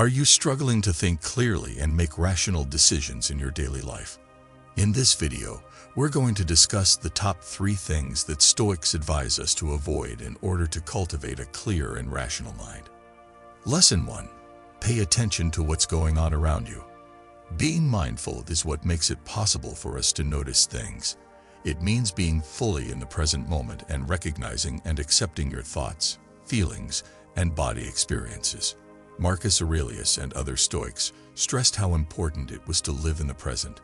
Are you struggling to think clearly and make rational decisions in your daily life? In this video, we're going to discuss the top 3 things that Stoics advise us to avoid in order to cultivate a clear and rational mind. Lesson 1. Pay attention to what's going on around you. Being mindful is what makes it possible for us to notice things. It means being fully in the present moment and recognizing and accepting your thoughts, feelings, and body experiences. Marcus Aurelius and other Stoics stressed how important it was to live in the present,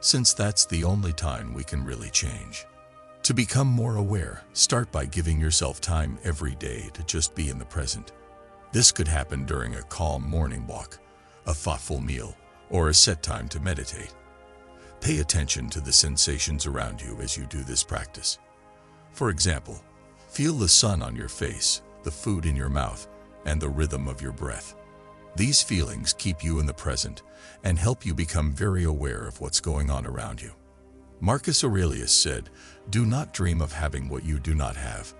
since that's the only time we can really change. To become more aware, start by giving yourself time every day to just be in the present. This could happen during a calm morning walk, a thoughtful meal, or a set time to meditate. Pay attention to the sensations around you as you do this practice. For example, feel the sun on your face, the food in your mouth, and the rhythm of your breath. These feelings keep you in the present and help you become very aware of what's going on around you. Marcus Aurelius said, "Do not dream of having what you do not have.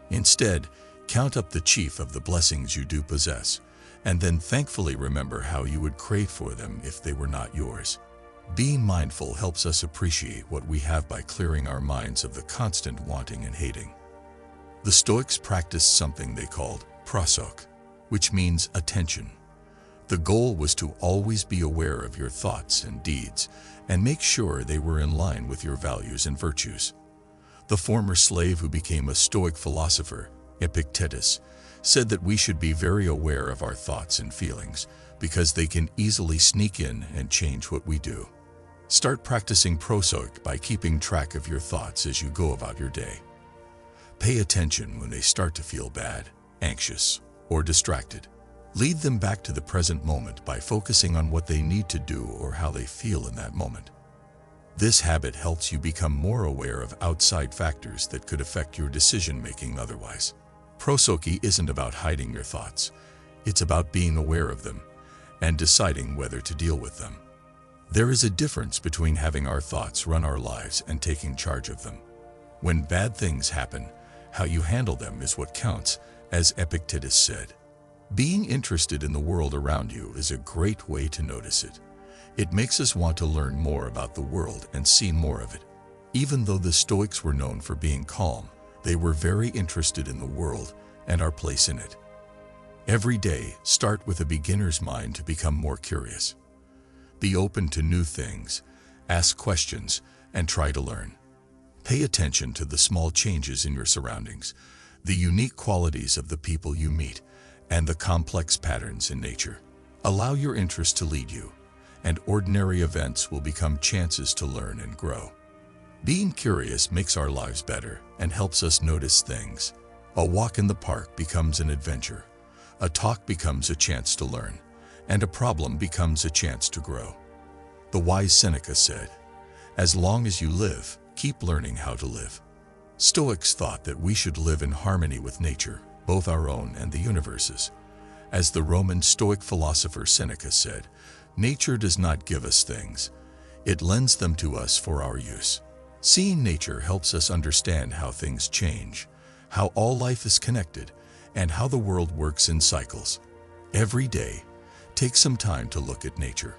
Instead, count up the chief of the blessings you do possess, and then thankfully remember how you would crave for them if they were not yours." Being mindful helps us appreciate what we have by clearing our minds of the constant wanting and hating. The Stoics practiced something they called prosoc, which means attention. The goal was to always be aware of your thoughts and deeds and make sure they were in line with your values and virtues. The former slave who became a Stoic philosopher, Epictetus, said that we should be very aware of our thoughts and feelings because they can easily sneak in and change what we do. Start practicing prosoc by keeping track of your thoughts as you go about your day. Pay attention when they start to feel bad, anxious, or distracted. Lead them back to the present moment by focusing on what they need to do or how they feel in that moment. This habit helps you become more aware of outside factors that could affect your decision-making otherwise. Prosoci isn't about hiding your thoughts. It's about being aware of them and deciding whether to deal with them. There is a difference between having our thoughts run our lives and taking charge of them. When bad things happen, how you handle them is what counts, as Epictetus said. Being interested in the world around you is a great way to notice it. It makes us want to learn more about the world and see more of it. Even though the Stoics were known for being calm, they were very interested in the world and our place in it. Every day, start with a beginner's mind to become more curious. Be open to new things, ask questions, and try to learn. Pay attention to the small changes in your surroundings, the unique qualities of the people you meet, and the complex patterns in nature. Allow your interest to lead you, and ordinary events will become chances to learn and grow. Being curious makes our lives better and helps us notice things. A walk in the park becomes an adventure. A talk becomes a chance to learn, and a problem becomes a chance to grow. The wise Seneca said, "As long as you live, keep learning how to live." Stoics thought that we should live in harmony with nature, both our own and the universe's. As the Roman Stoic philosopher Seneca said, "Nature does not give us things. It lends them to us for our use." Seeing nature helps us understand how things change, how all life is connected, and how the world works in cycles. Every day, take some time to look at nature.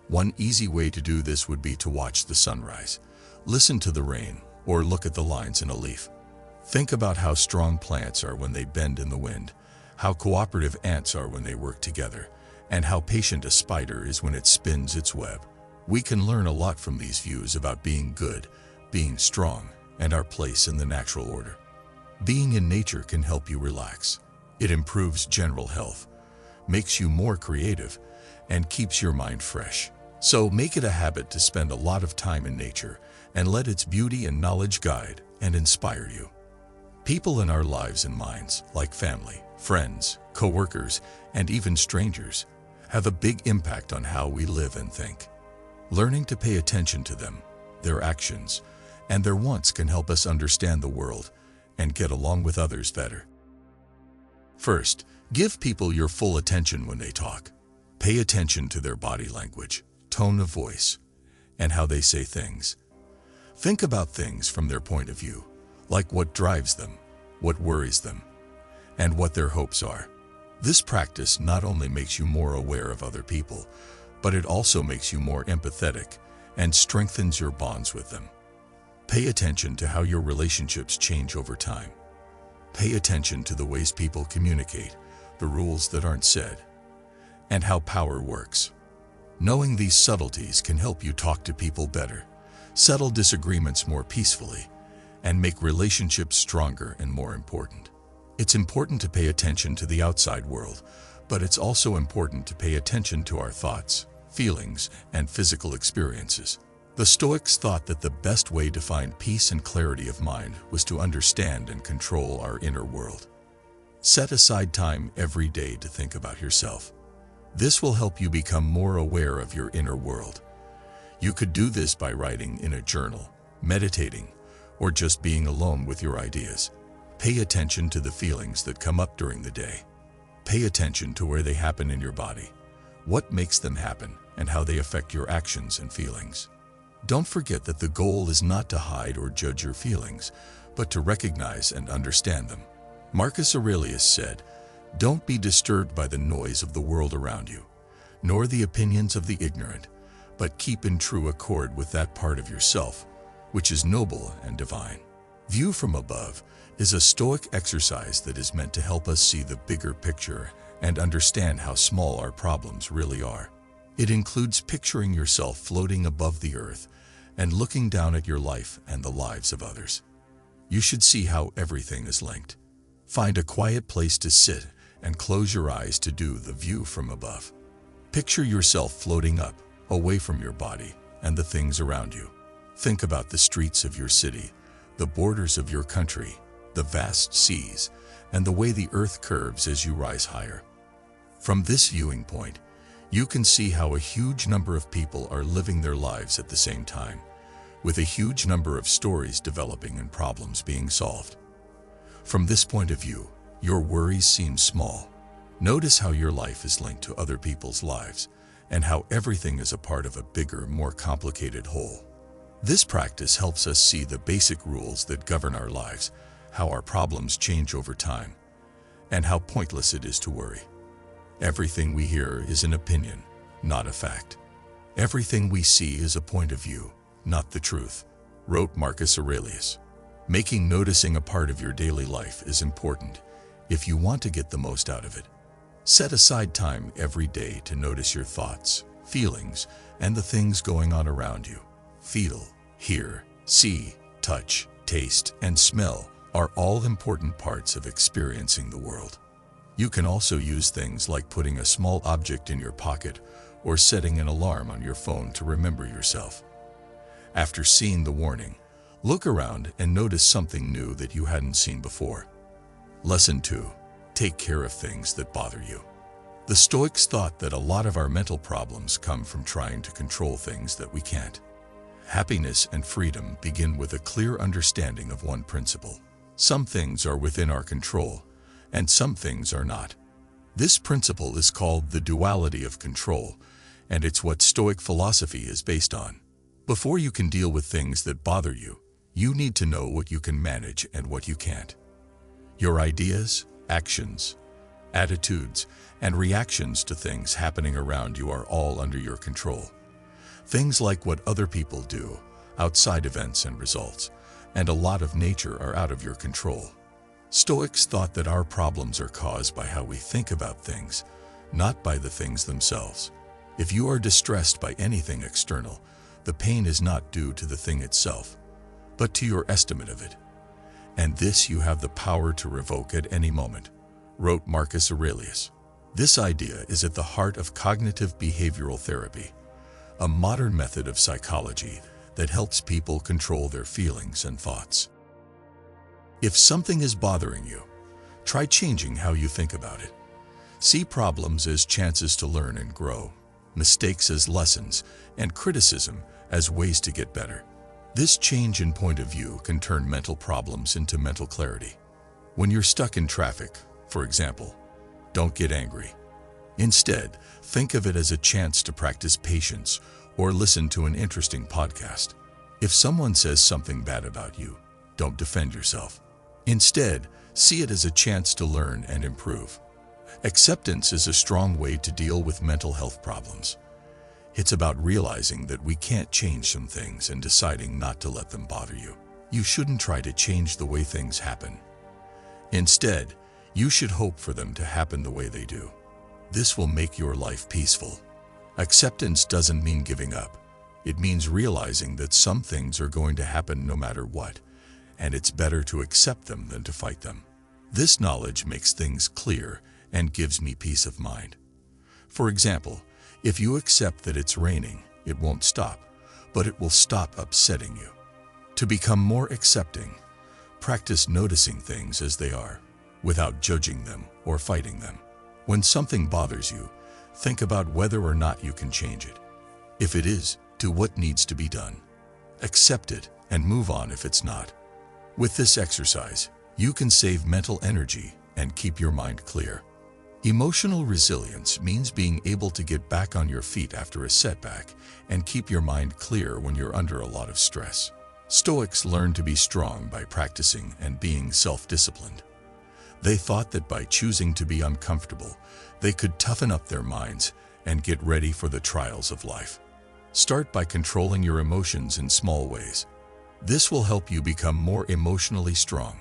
One easy way to do this would be to watch the sunrise, listen to the rain, or look at the lines in a leaf. Think about how strong plants are when they bend in the wind, how cooperative ants are when they work together, and how patient a spider is when it spins its web. We can learn a lot from these views about being good, being strong, and our place in the natural order. Being in nature can help you relax. It improves general health, makes you more creative, and keeps your mind fresh. So make it a habit to spend a lot of time in nature and let its beauty and knowledge guide and inspire you. People in our lives and minds, like family, friends, co-workers, and even strangers, have a big impact on how we live and think. Learning to pay attention to them, their actions, and their wants can help us understand the world and get along with others better. First, give people your full attention when they talk. Pay attention to their body language, tone of voice, and how they say things. Think about things from their point of view, like what drives them, what worries them, and what their hopes are. This practice not only makes you more aware of other people, but it also makes you more empathetic and strengthens your bonds with them. Pay attention to how your relationships change over time. Pay attention to the ways people communicate, the rules that aren't said, and how power works. Knowing these subtleties can help you talk to people better, settle disagreements more peacefully, and make relationships stronger and more important. It's important to pay attention to the outside world, but it's also important to pay attention to our thoughts, feelings, and physical experiences. The Stoics thought that the best way to find peace and clarity of mind was to understand and control our inner world. Set aside time every day to think about yourself. This will help you become more aware of your inner world. You could do this by writing in a journal, meditating, or just being alone with your ideas. Pay attention to the feelings that come up during the day. Pay attention to where they happen in your body, what makes them happen, and how they affect your actions and feelings. Don't forget that the goal is not to hide or judge your feelings, but to recognize and understand them. Marcus Aurelius said, "Don't be disturbed by the noise of the world around you, nor the opinions of the ignorant, but keep in true accord with that part of yourself, which is noble and divine." View from above is a Stoic exercise that is meant to help us see the bigger picture and understand how small our problems really are. It includes picturing yourself floating above the earth and looking down at your life and the lives of others. You should see how everything is linked. Find a quiet place to sit and close your eyes to do the view from above. Picture yourself floating up, away from your body and the things around you. Think about the streets of your city, the borders of your country, the vast seas, and the way the earth curves as you rise higher. From this viewing point, you can see how a huge number of people are living their lives at the same time, with a huge number of stories developing and problems being solved. From this point of view, your worries seem small. Notice how your life is linked to other people's lives, and how everything is a part of a bigger, more complicated whole. This practice helps us see the basic rules that govern our lives, how our problems change over time, and how pointless it is to worry. Everything we hear is an opinion, not a fact. Everything we see is a point of view, not the truth, wrote Marcus Aurelius. Making noticing a part of your daily life is important if you want to get the most out of it. Set aside time every day to notice your thoughts, feelings, and the things going on around you. Feel, hear, see, touch, taste, and smell are all important parts of experiencing the world. You can also use things like putting a small object in your pocket or setting an alarm on your phone to remember yourself. After seeing the warning, look around and notice something new that you hadn't seen before. Lesson 2. Take care of things that bother you. The Stoics thought that a lot of our mental problems come from trying to control things that we can't. Happiness and freedom begin with a clear understanding of one principle. Some things are within our control, and some things are not. This principle is called the duality of control, and it's what Stoic philosophy is based on. Before you can deal with things that bother you, you need to know what you can manage and what you can't. Your ideas, actions, attitudes, and reactions to things happening around you are all under your control. Things like what other people do, outside events and results, and a lot of nature are out of your control. Stoics thought that our problems are caused by how we think about things, not by the things themselves. If you are distressed by anything external, the pain is not due to the thing itself, but to your estimate of it. And this you have the power to revoke at any moment, wrote Marcus Aurelius. This idea is at the heart of cognitive behavioral therapy, a modern method of psychology that helps people control their feelings and thoughts. If something is bothering you, try changing how you think about it. See problems as chances to learn and grow, mistakes as lessons, and criticism as ways to get better. This change in point of view can turn mental problems into mental clarity. When you're stuck in traffic, for example, don't get angry. Instead, think of it as a chance to practice patience or listen to an interesting podcast. If someone says something bad about you, don't defend yourself. Instead, see it as a chance to learn and improve. Acceptance is a strong way to deal with mental health problems. It's about realizing that we can't change some things and deciding not to let them bother you. You shouldn't try to change the way things happen. Instead, you should hope for them to happen the way they do. This will make your life peaceful. Acceptance doesn't mean giving up. It means realizing that some things are going to happen no matter what, and it's better to accept them than to fight them. This knowledge makes things clear and gives me peace of mind. For example, if you accept that it's raining, it won't stop, but it will stop upsetting you. To become more accepting, practice noticing things as they are, without judging them or fighting them. When something bothers you, think about whether or not you can change it. If it is, do what needs to be done. Accept it and move on if it's not. With this exercise, you can save mental energy and keep your mind clear. Emotional resilience means being able to get back on your feet after a setback and keep your mind clear when you're under a lot of stress. Stoics learned to be strong by practicing and being self-disciplined. They thought that by choosing to be uncomfortable, they could toughen up their minds and get ready for the trials of life. Start by controlling your emotions in small ways. This will help you become more emotionally strong.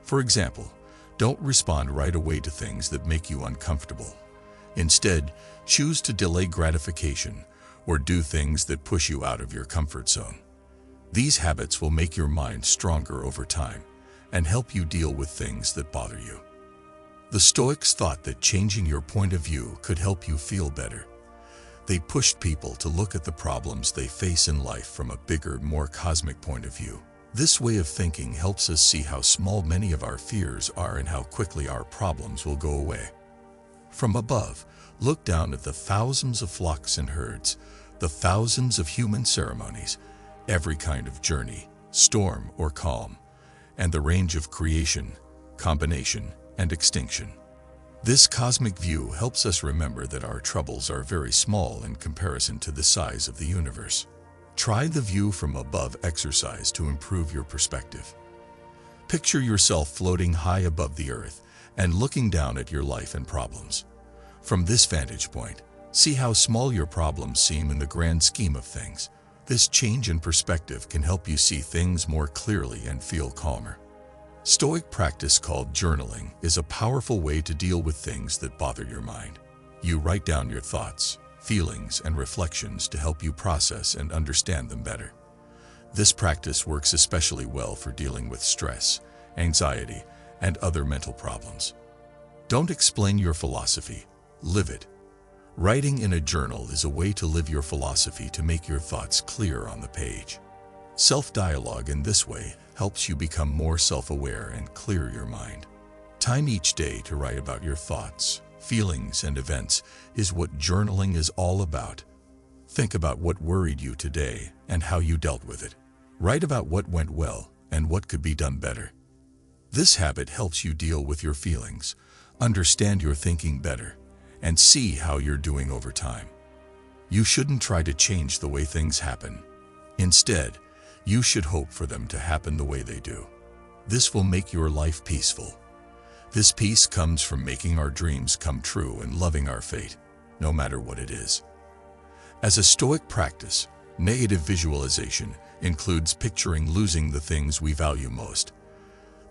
For example, don't respond right away to things that make you uncomfortable. Instead, choose to delay gratification or do things that push you out of your comfort zone. These habits will make your mind stronger over time and help you deal with things that bother you. The Stoics thought that changing your point of view could help you feel better. They pushed people to look at the problems they face in life from a bigger, more cosmic point of view. This way of thinking helps us see how small many of our fears are and how quickly our problems will go away. From above, look down at the thousands of flocks and herds, the thousands of human ceremonies, every kind of journey, storm or calm, and the range of creation, combination, and extinction. This cosmic view helps us remember that our troubles are very small in comparison to the size of the universe. Try the view from above exercise to improve your perspective. Picture yourself floating high above the earth and looking down at your life and problems. From this vantage point, see how small your problems seem in the grand scheme of things. This change in perspective can help you see things more clearly and feel calmer. Stoic practice called journaling is a powerful way to deal with things that bother your mind. You write down your thoughts, feelings, and reflections to help you process and understand them better. This practice works especially well for dealing with stress, anxiety, and other mental problems. Don't explain your philosophy, live it. Writing in a journal is a way to live your philosophy to make your thoughts clear on the page. Self-dialogue in this way helps you become more self-aware and clear your mind. Time each day to write about your thoughts, feelings, and events is what journaling is all about. Think about what worried you today and how you dealt with it. Write about what went well and what could be done better. This habit helps you deal with your feelings, understand your thinking better, and see how you're doing over time. You shouldn't try to change the way things happen. Instead, you should hope for them to happen the way they do. This will make your life peaceful. This peace comes from making our dreams come true and loving our fate, no matter what it is. As a Stoic practice, negative visualization includes picturing losing the things we value most.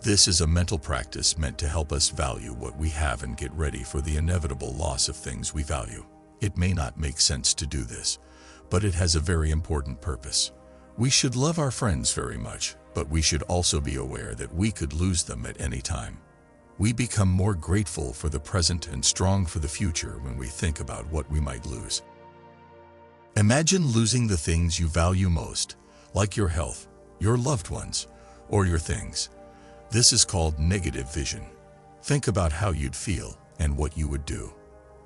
This is a mental practice meant to help us value what we have and get ready for the inevitable loss of things we value. It may not make sense to do this, but it has a very important purpose. We should love our friends very much, but we should also be aware that we could lose them at any time. We become more grateful for the present and strong for the future when we think about what we might lose. Imagine losing the things you value most, like your health, your loved ones, or your things. This is called negative vision. Think about how you'd feel and what you would do.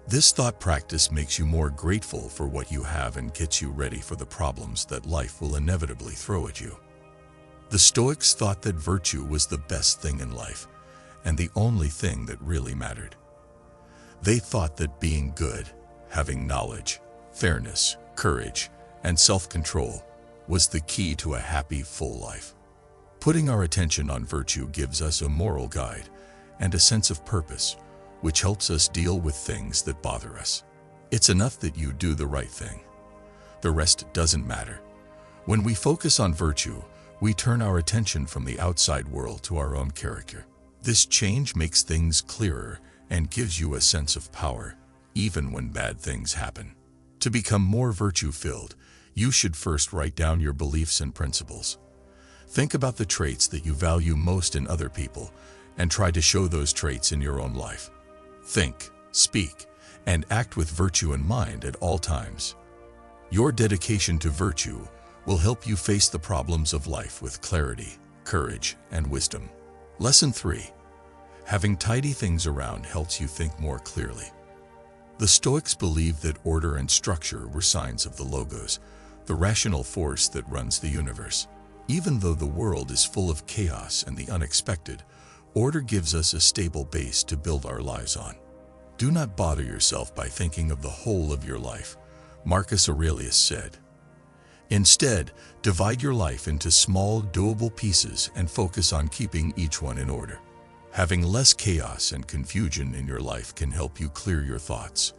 This thought practice makes you more grateful for what you have and gets you ready for the problems that life will inevitably throw at you. The Stoics thought that virtue was the best thing in life and the only thing that really mattered. They thought that being good, having knowledge, fairness, courage, and self-control was the key to a happy, full life. Putting our attention on virtue gives us a moral guide and a sense of purpose, which helps us deal with things that bother us. It's enough that you do the right thing. The rest doesn't matter. When we focus on virtue, we turn our attention from the outside world to our own character. This change makes things clearer and gives you a sense of power, even when bad things happen. To become more virtue-filled, you should first write down your beliefs and principles. Think about the traits that you value most in other people and try to show those traits in your own life. Think, speak, and act with virtue in mind at all times. Your dedication to virtue will help you face the problems of life with clarity, courage, and wisdom. Lesson 3. Having tidy things around helps you think more clearly. The Stoics believed that order and structure were signs of the logos, the rational force that runs the universe. Even though the world is full of chaos and the unexpected, order gives us a stable base to build our lives on. Do not bother yourself by thinking of the whole of your life, Marcus Aurelius said. Instead, divide your life into small, doable pieces and focus on keeping each one in order. Having less chaos and confusion in your life can help you clear your thoughts.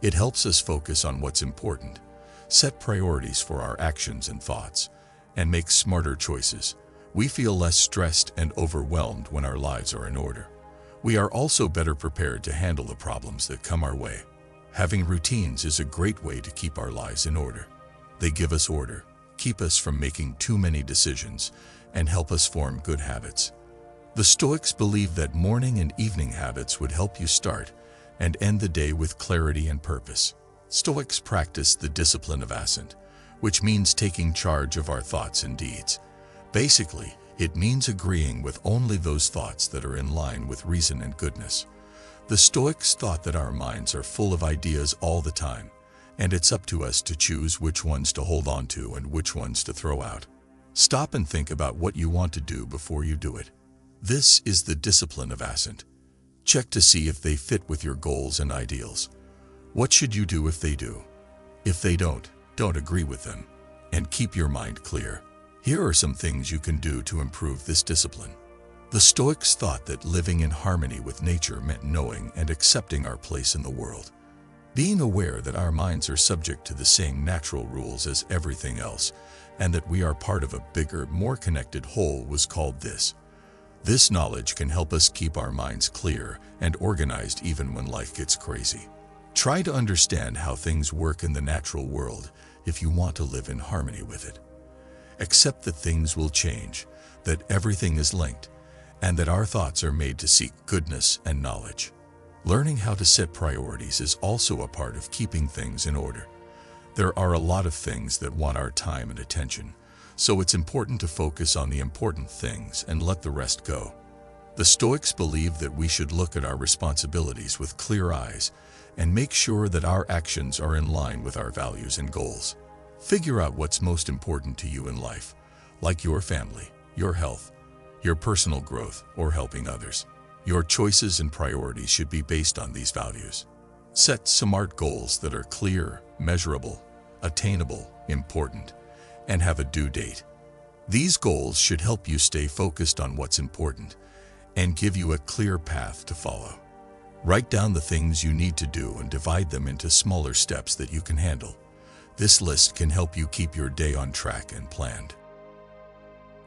It helps us focus on what's important, set priorities for our actions and thoughts, and make smarter choices. We feel less stressed and overwhelmed when our lives are in order. We are also better prepared to handle the problems that come our way. Having routines is a great way to keep our lives in order. They give us order, keep us from making too many decisions, and help us form good habits. The Stoics believed that morning and evening habits would help you start and end the day with clarity and purpose. Stoics practiced the discipline of assent, which means taking charge of our thoughts and deeds. Basically, it means agreeing with only those thoughts that are in line with reason and goodness. The Stoics thought that our minds are full of ideas all the time, and it's up to us to choose which ones to hold on to and which ones to throw out. Stop and think about what you want to do before you do it. This is the discipline of assent. Check to see if they fit with your goals and ideals. What should you do if they do? If they don't agree with them, and keep your mind clear. Here are some things you can do to improve this discipline. The Stoics thought that living in harmony with nature meant knowing and accepting our place in the world. Being aware that our minds are subject to the same natural rules as everything else, and that we are part of a bigger, more connected whole was called this. This knowledge can help us keep our minds clear and organized even when life gets crazy. Try to understand how things work in the natural world if you want to live in harmony with it. Accept that things will change, that everything is linked, and that our thoughts are made to seek goodness and knowledge. Learning how to set priorities is also a part of keeping things in order. There are a lot of things that want our time and attention, so it's important to focus on the important things and let the rest go. The Stoics believe that we should look at our responsibilities with clear eyes and make sure that our actions are in line with our values and goals. Figure out what's most important to you in life, like your family, your health, your personal growth, or helping others. Your choices and priorities should be based on these values. Set SMART goals that are clear, measurable, attainable, important, and have a due date. These goals should help you stay focused on what's important and give you a clear path to follow. Write down the things you need to do and divide them into smaller steps that you can handle. This list can help you keep your day on track and planned.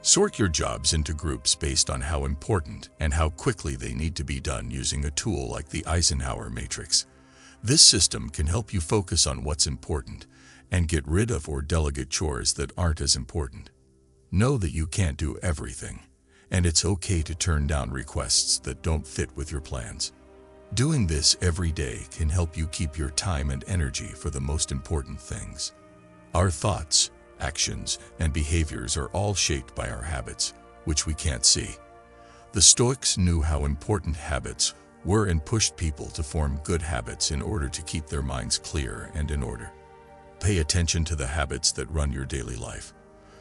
Sort your jobs into groups based on how important and how quickly they need to be done using a tool like the Eisenhower matrix. This system can help you focus on what's important and get rid of or delegate chores that aren't as important. Know that you can't do everything, and it's okay to turn down requests that don't fit with your plans. Doing this every day can help you keep your time and energy for the most important things. Our thoughts, actions, and behaviors are all shaped by our habits, which we can't see. The Stoics knew how important habits were and pushed people to form good habits in order to keep their minds clear and in order. Pay attention to the habits that run your daily life,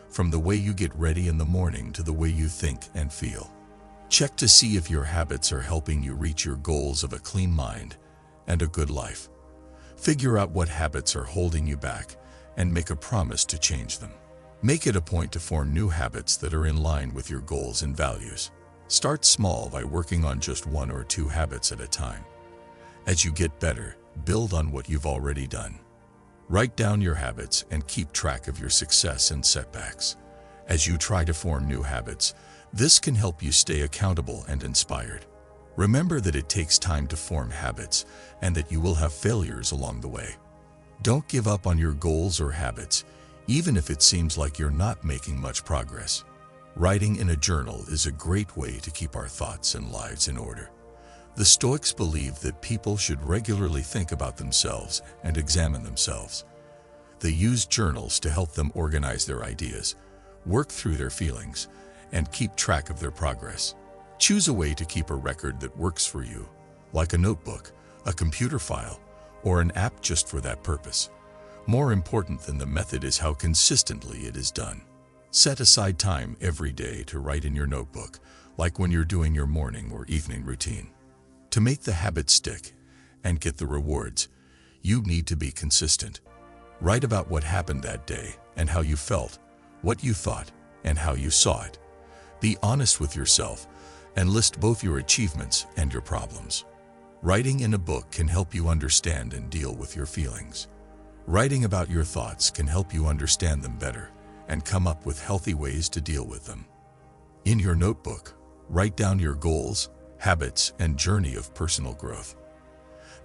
from the way you get ready in the morning to the way you think and feel. Check to see if your habits are helping you reach your goals of a clean mind and a good life. Figure out what habits are holding you back and make a promise to change them. Make it a point to form new habits that are in line with your goals and values. Start small by working on just 1 or 2 habits at a time. As you get better, build on what you've already done. Write down your habits and keep track of your success and setbacks. As you try to form new habits, this can help you stay accountable and inspired. Remember that it takes time to form habits and that you will have failures along the way. Don't give up on your goals or habits, even if it seems like you're not making much progress. Writing in a journal is a great way to keep our thoughts and lives in order. The Stoics believe that people should regularly think about themselves and examine themselves. They use journals to help them organize their ideas, work through their feelings, and keep track of their progress. Choose a way to keep a record that works for you, like a notebook, a computer file, or an app just for that purpose. More important than the method is how consistently it is done. Set aside time every day to write in your notebook, like when you're doing your morning or evening routine. To make the habit stick and get the rewards, you need to be consistent. Write about what happened that day and how you felt, what you thought, and how you saw it. Be honest with yourself and list both your achievements and your problems. Writing in a book can help you understand and deal with your feelings. Writing about your thoughts can help you understand them better and come up with healthy ways to deal with them. In your notebook, write down your goals, habits, and journey of personal growth.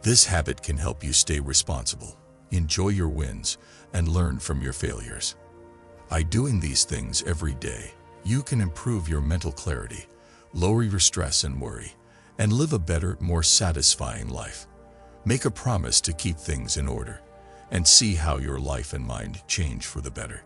This habit can help you stay responsible, enjoy your wins, and learn from your failures. By doing these things every day, you can improve your mental clarity, lower your stress and worry, and live a better, more satisfying life. Make a promise to keep things in order and see how your life and mind change for the better.